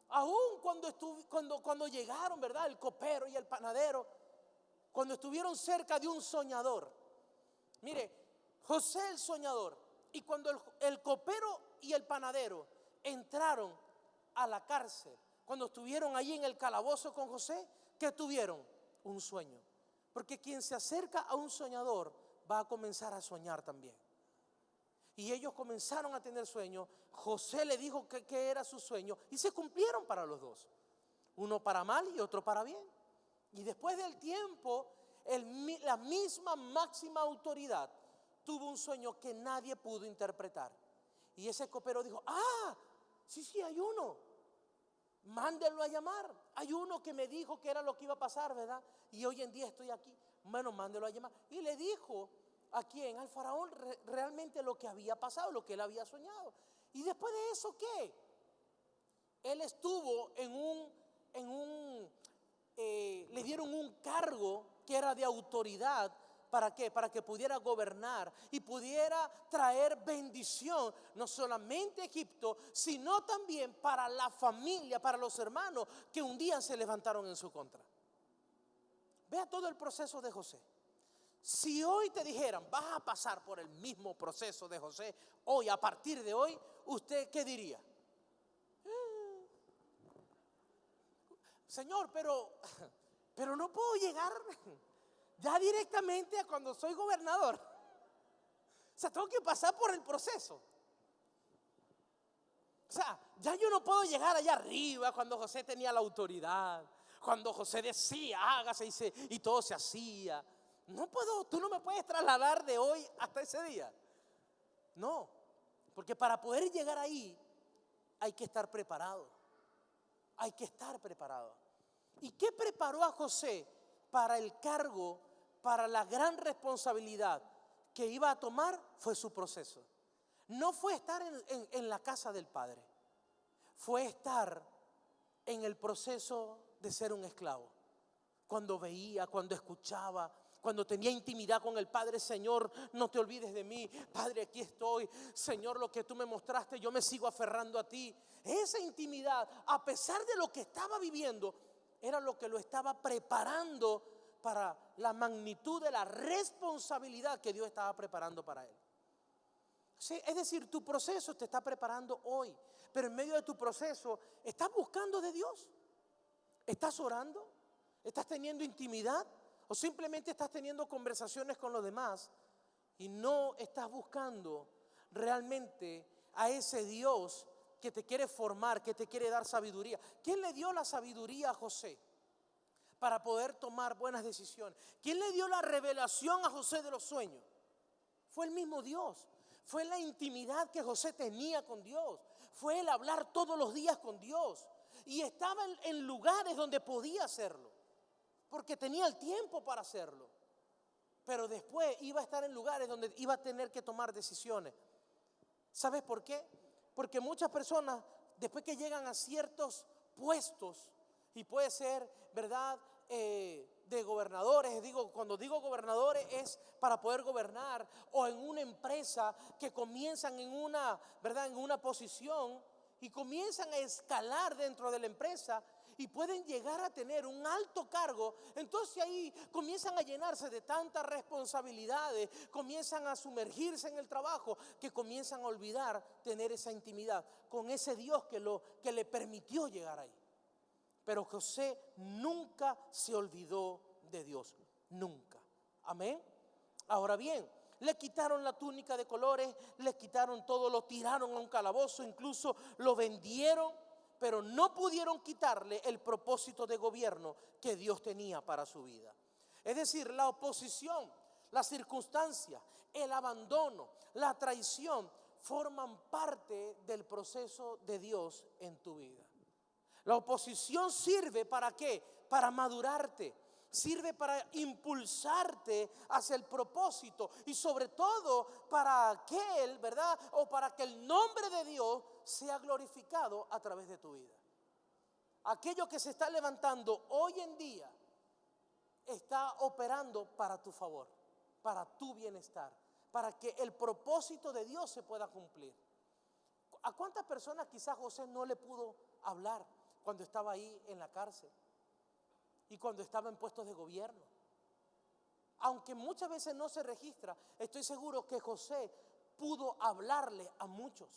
Aún cuando llegaron, ¿verdad?, el copero y el panadero, cuando estuvieron cerca de un soñador. Mire, José el soñador, y cuando el copero y el panadero entraron a la cárcel, cuando estuvieron allí en el calabozo con José, ¿qué tuvieron? Un sueño. Porque quien se acerca a un soñador va a comenzar a soñar también. Y ellos comenzaron a tener sueños. José le dijo que era su sueño y se cumplieron para los dos. Uno para mal y otro para bien. Y después del tiempo, la misma máxima autoridad tuvo un sueño que nadie pudo interpretar. Y ese copero dijo, sí, hay uno. Mándenlo a llamar. Hay uno que me dijo que era lo que iba a pasar, ¿verdad? Y hoy en día estoy aquí. Bueno, mándenlo a llamar. Y le dijo a quién, al faraón, realmente lo que había pasado, lo que él había soñado. Y después de eso, ¿qué? Él estuvo le dieron un cargo que era de autoridad. ¿Para qué? Para que pudiera gobernar y pudiera traer bendición, no solamente a Egipto, sino también para la familia, para los hermanos que un día se levantaron en su contra. Vea todo el proceso de José. Si hoy te dijeran, vas a pasar por el mismo proceso de José, hoy, a partir de hoy, ¿usted qué diría? Señor, pero no puedo llegar ya directamente a cuando soy gobernador. O sea, tengo que pasar por el proceso. O sea, ya yo no puedo llegar allá arriba cuando José tenía la autoridad, cuando José decía, hágase y todo se hacía. No puedo, tú no me puedes trasladar de hoy hasta ese día. No, porque para poder llegar ahí hay que estar preparado. Hay que estar preparado. ¿Y qué preparó a José para el cargo, para la gran responsabilidad que iba a tomar fue su proceso. No fue estar en la casa del Padre, fue estar en el proceso de ser un esclavo. Cuando veía, cuando escuchaba, cuando tenía intimidad con el Padre: Señor, no te olvides de mí. Padre, aquí estoy. Señor, lo que tú me mostraste, yo me sigo aferrando a ti. Esa intimidad, a pesar de lo que estaba viviendo, era lo que lo estaba preparando para la magnitud de la responsabilidad que Dios estaba preparando para él. Sí, es decir, tu proceso te está preparando hoy, pero en medio de tu proceso estás buscando de Dios. ¿Estás orando? ¿Estás teniendo intimidad? ¿O simplemente estás teniendo conversaciones con los demás y no estás buscando realmente a ese Dios que te quiere formar, que te quiere dar sabiduría? ¿Quién le dio la sabiduría a José para poder tomar buenas decisiones? ¿Quién le dio la revelación a José de los sueños? Fue el mismo Dios. Fue la intimidad que José tenía con Dios. Fue el hablar todos los días con Dios. Y estaba en lugares donde podía hacerlo, porque tenía el tiempo para hacerlo. Pero después iba a estar en lugares donde iba a tener que tomar decisiones. ¿Sabes por qué? Porque muchas personas, después que llegan a ciertos puestos, y puede ser, ¿verdad?, de gobernadores. Cuando digo gobernadores es para poder gobernar, o en una empresa que comienzan en una, ¿verdad?, en una posición y comienzan a escalar dentro de la empresa y pueden llegar a tener un alto cargo. Entonces ahí comienzan a llenarse de tantas responsabilidades, comienzan a sumergirse en el trabajo, que comienzan a olvidar tener esa intimidad con ese Dios que le permitió llegar ahí. Pero José nunca se olvidó de Dios, nunca. Amén. Ahora bien, le quitaron la túnica de colores, le quitaron todo, lo tiraron a un calabozo, incluso lo vendieron, pero no pudieron quitarle el propósito de gobierno que Dios tenía para su vida. Es decir, la oposición, las circunstancias, el abandono, la traición forman parte del proceso de Dios en tu vida. La oposición sirve ¿para qué? Para madurarte. Sirve para impulsarte hacia el propósito, y sobre todo para aquel, ¿verdad?, o para que el nombre de Dios sea glorificado a través de tu vida. Aquello que se está levantando hoy en día está operando para tu favor, para tu bienestar, para que el propósito de Dios se pueda cumplir. ¿A cuántas personas quizás José no le pudo hablar cuando estaba ahí en la cárcel y cuando estaba en puestos de gobierno? Aunque muchas veces no se registra, estoy seguro que José pudo hablarle a muchos,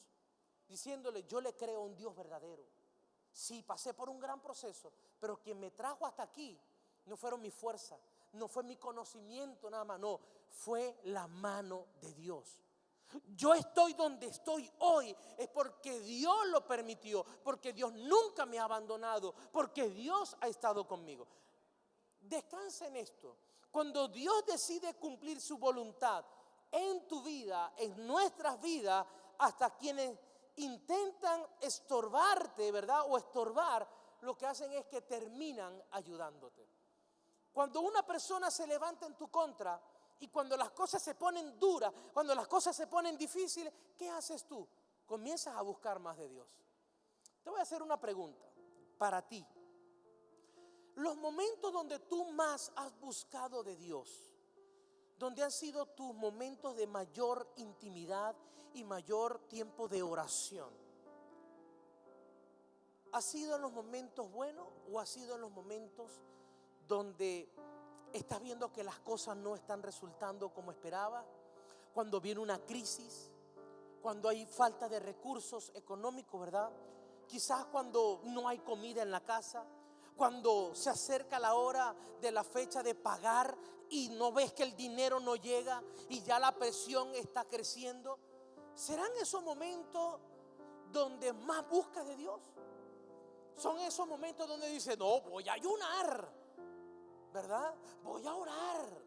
diciéndole: yo le creo a un Dios verdadero. Sí, pasé por un gran proceso, pero quien me trajo hasta aquí no fueron mi fuerza, no fue mi conocimiento nada más, no, fue la mano de Dios. Yo estoy donde estoy hoy es porque Dios lo permitió, porque Dios nunca me ha abandonado, porque Dios ha estado conmigo. Descansa en esto. Cuando Dios decide cumplir su voluntad en tu vida, en nuestras vidas, hasta quienes intentan estorbarte, ¿verdad?, o estorbar, lo que hacen es que terminan ayudándote. Cuando una persona se levanta en tu contra, y cuando las cosas se ponen duras, cuando las cosas se ponen difíciles, ¿qué haces tú? Comienzas a buscar más de Dios. Te voy a hacer una pregunta para ti. Los momentos donde tú más has buscado de Dios, donde han sido tus momentos de mayor intimidad y mayor tiempo de oración, ¿ha sido en los momentos buenos o ha sido en los momentos donde estás viendo que las cosas no están resultando como esperaba? Cuando viene una crisis, cuando hay falta de recursos económicos, ¿verdad? Quizás cuando no hay comida en la casa, cuando se acerca la hora de la fecha de pagar y no ves que el dinero no llega y ya la presión está creciendo. ¿Serán esos momentos donde más buscas de Dios? Son esos momentos donde dices: no, voy a ayunar, ¿verdad? Voy a orar.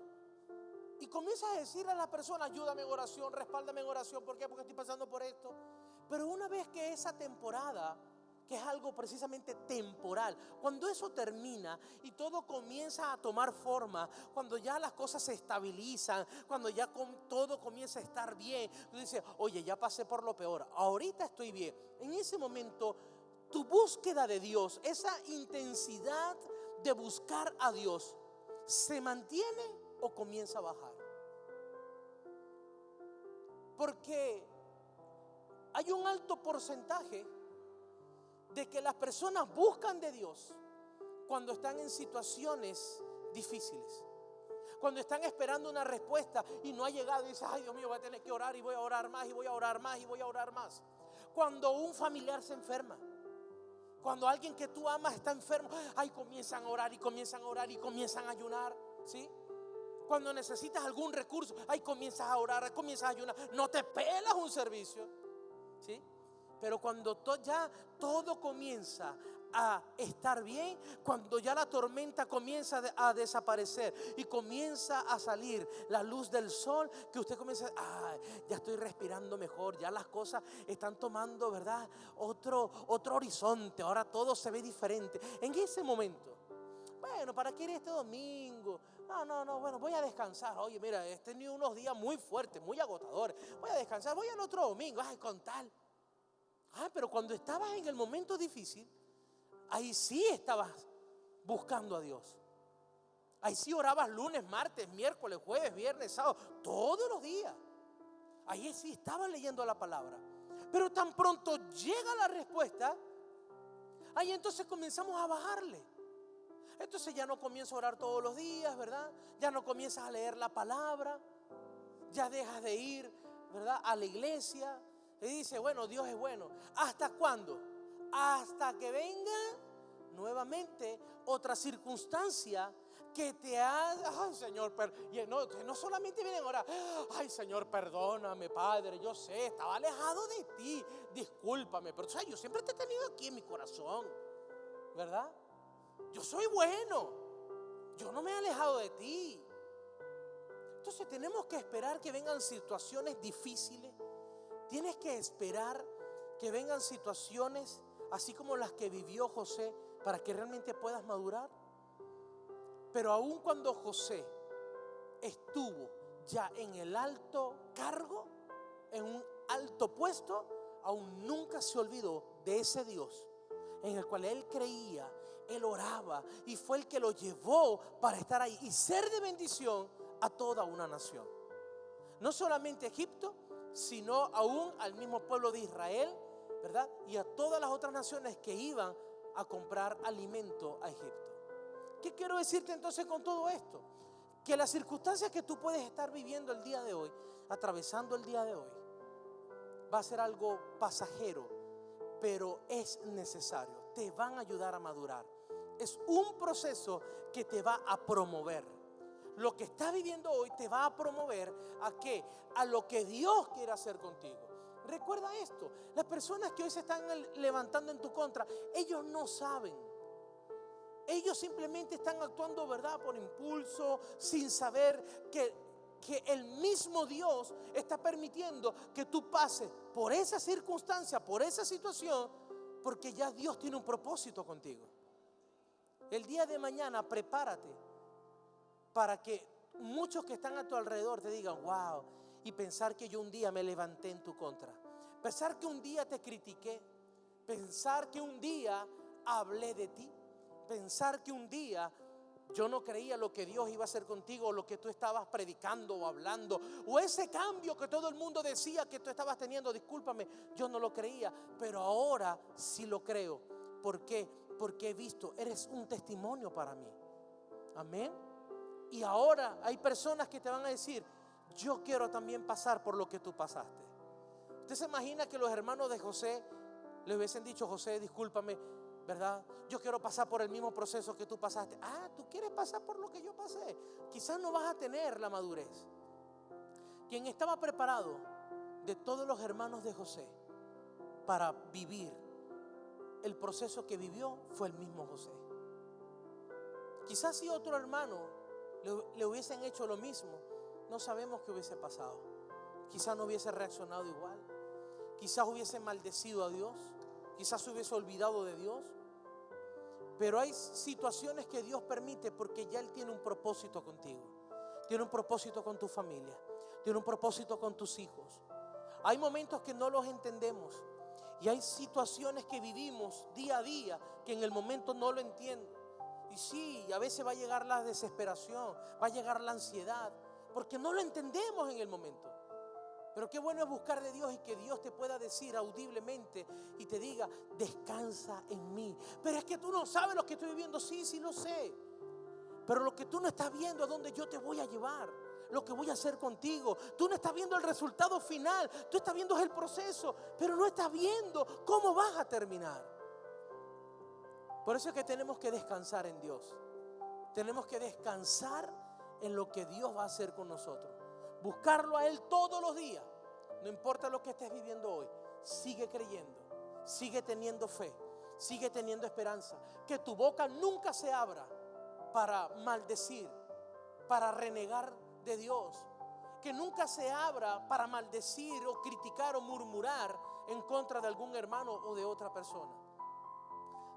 Y comienzas a decir a la persona: ayúdame en oración, respáldame en oración. ¿Por qué? Porque estoy pasando por esto. Pero una vez que esa temporada que es algo precisamente temporal. Cuando eso termina y todo comienza a tomar forma, cuando ya las cosas se estabilizan, cuando ya todo comienza a estar bien, tú dices, oye, ya pasé por lo peor, ahorita estoy bien. En ese momento, tu búsqueda de Dios, esa intensidad de buscar a Dios, ¿se mantiene o comienza a bajar? Porque hay un alto porcentaje de que las personas buscan de Dios cuando están en situaciones difíciles, cuando están esperando una respuesta y no ha llegado y dices, ay Dios mío, voy a tener que orar y voy a orar más y voy a orar más y voy a orar más. Cuando un familiar se enferma, cuando alguien que tú amas está enfermo, ay, comienzan a orar y comienzan a orar y comienzan a ayunar, ¿sí? Cuando necesitas algún recurso, ay, comienzas a orar, comienzas a ayunar, no te pelas un servicio, ¿sí? Pero cuando ya todo comienza a estar bien, cuando ya la tormenta comienza a desaparecer y comienza a salir la luz del sol, que usted comienza, ya estoy respirando mejor, ya las cosas están tomando, ¿verdad? Otro horizonte, ahora todo se ve diferente. En ese momento, bueno, ¿para qué ir este domingo? No, bueno, voy a descansar. Oye, mira, he tenido unos días muy fuertes, muy agotadores. Voy a descansar, voy al otro domingo, con tal. Pero cuando estabas en el momento difícil, ahí sí estabas buscando a Dios. Ahí sí orabas lunes, martes, miércoles, jueves, viernes, sábado, todos los días. Ahí sí estabas leyendo la palabra. Pero tan pronto llega la respuesta, ahí entonces comenzamos a bajarle. Entonces ya no comienzo a orar todos los días, ¿verdad? Ya no comienzas a leer la palabra. Ya dejas de ir, ¿verdad?, a la iglesia. Y dice, bueno, Dios es bueno. ¿Hasta cuándo? Hasta que venga nuevamente otra circunstancia que te haga, ay Señor, no solamente vienen a orar, ay Señor, perdóname Padre, yo sé, estaba alejado de ti, discúlpame, pero yo siempre te he tenido aquí en mi corazón, ¿verdad? Yo soy bueno, yo no me he alejado de ti. Entonces tenemos que esperar que vengan situaciones difíciles. Tienes que esperar que vengan situaciones así como las que vivió José para que realmente puedas madurar. Pero aun cuando José estuvo ya en el alto cargo, en un alto puesto, aún nunca se olvidó de ese Dios en el cual él creía, él oraba y fue el que lo llevó para estar ahí y ser de bendición a toda una nación. No solamente a Egipto, sino aún al mismo pueblo de Israel, ¿verdad? Y a todas las otras naciones que iban a comprar alimento a Egipto. ¿Qué quiero decirte entonces con todo esto? Que las circunstancias que tú puedes estar viviendo el día de hoy, atravesando el día de hoy, va a ser algo pasajero, pero es necesario. Te van a ayudar a madurar. Es un proceso que te va a promover. Lo que estás viviendo hoy te va a promover ¿a qué? A lo que Dios quiere hacer contigo. Recuerda esto, las personas que hoy se están levantando en tu contra, ellos no saben. Ellos simplemente están actuando, ¿verdad?, por impulso, sin saber que el mismo Dios está permitiendo que tú pases por esa circunstancia, por esa situación, porque ya Dios tiene un propósito contigo. El día de mañana prepárate para que muchos que están a tu alrededor te digan, wow, y pensar que yo un día me levanté en tu contra, pensar que un día te critiqué, pensar que un día hablé de ti, pensar que un día yo no creía lo que Dios iba a hacer contigo, o lo que tú estabas predicando o hablando, o ese cambio que todo el mundo decía que tú estabas teniendo. Discúlpame, yo no lo creía, pero ahora sí lo creo. ¿Por qué? Porque he visto, eres un testimonio para mí. Amén. Y ahora hay personas que te van a decir, yo quiero también pasar por lo que tú pasaste. Usted se imagina que los hermanos de José le hubiesen dicho, José, discúlpame, ¿verdad? Yo quiero pasar por el mismo proceso que tú pasaste. ¿Tú quieres pasar por lo que yo pasé? Quizás no vas a tener la madurez. Quien estaba preparado de todos los hermanos de José para vivir el proceso que vivió fue el mismo José. Quizás si otro hermano le hubiesen hecho lo mismo, no sabemos qué hubiese pasado. Quizás no hubiese reaccionado igual. Quizás hubiese maldecido a Dios. quizás se hubiese olvidado de Dios. Pero hay situaciones que Dios permite porque ya Él tiene un propósito contigo. Tiene un propósito con tu familia. Tiene un propósito con tus hijos. Hay momentos que no los entendemos. Y hay situaciones que vivimos día a día que en el momento no lo entiendo. Y sí, a veces va a llegar la desesperación, va a llegar la ansiedad, porque no lo entendemos en el momento. Pero qué bueno es buscar de Dios y que Dios te pueda decir audiblemente y te diga: descansa en mí. Pero es que tú no sabes lo que estoy viviendo. Sí, sí lo sé. Pero lo que tú no estás viendo es donde yo te voy a llevar, lo que voy a hacer contigo. Tú no estás viendo el resultado final, tú estás viendo el proceso, pero no estás viendo cómo vas a terminar. Por eso es que tenemos que descansar en Dios. Tenemos que descansar en lo que Dios va a hacer con nosotros. Buscarlo a Él todos los días. No importa lo que estés viviendo hoy. Sigue creyendo. Sigue teniendo fe. Sigue teniendo esperanza. Que tu boca nunca se abra para maldecir, para renegar de Dios. Que nunca se abra para maldecir o criticar o murmurar en contra de algún hermano o de otra persona.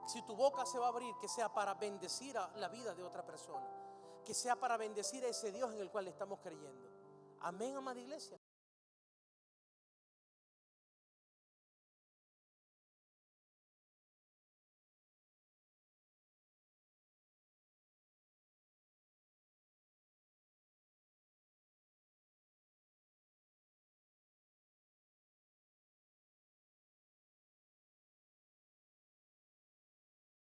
Si tu boca se va a abrir, que sea para bendecir a la vida de otra persona. Que sea para bendecir a ese Dios en el cual estamos creyendo. Amén, amada iglesia.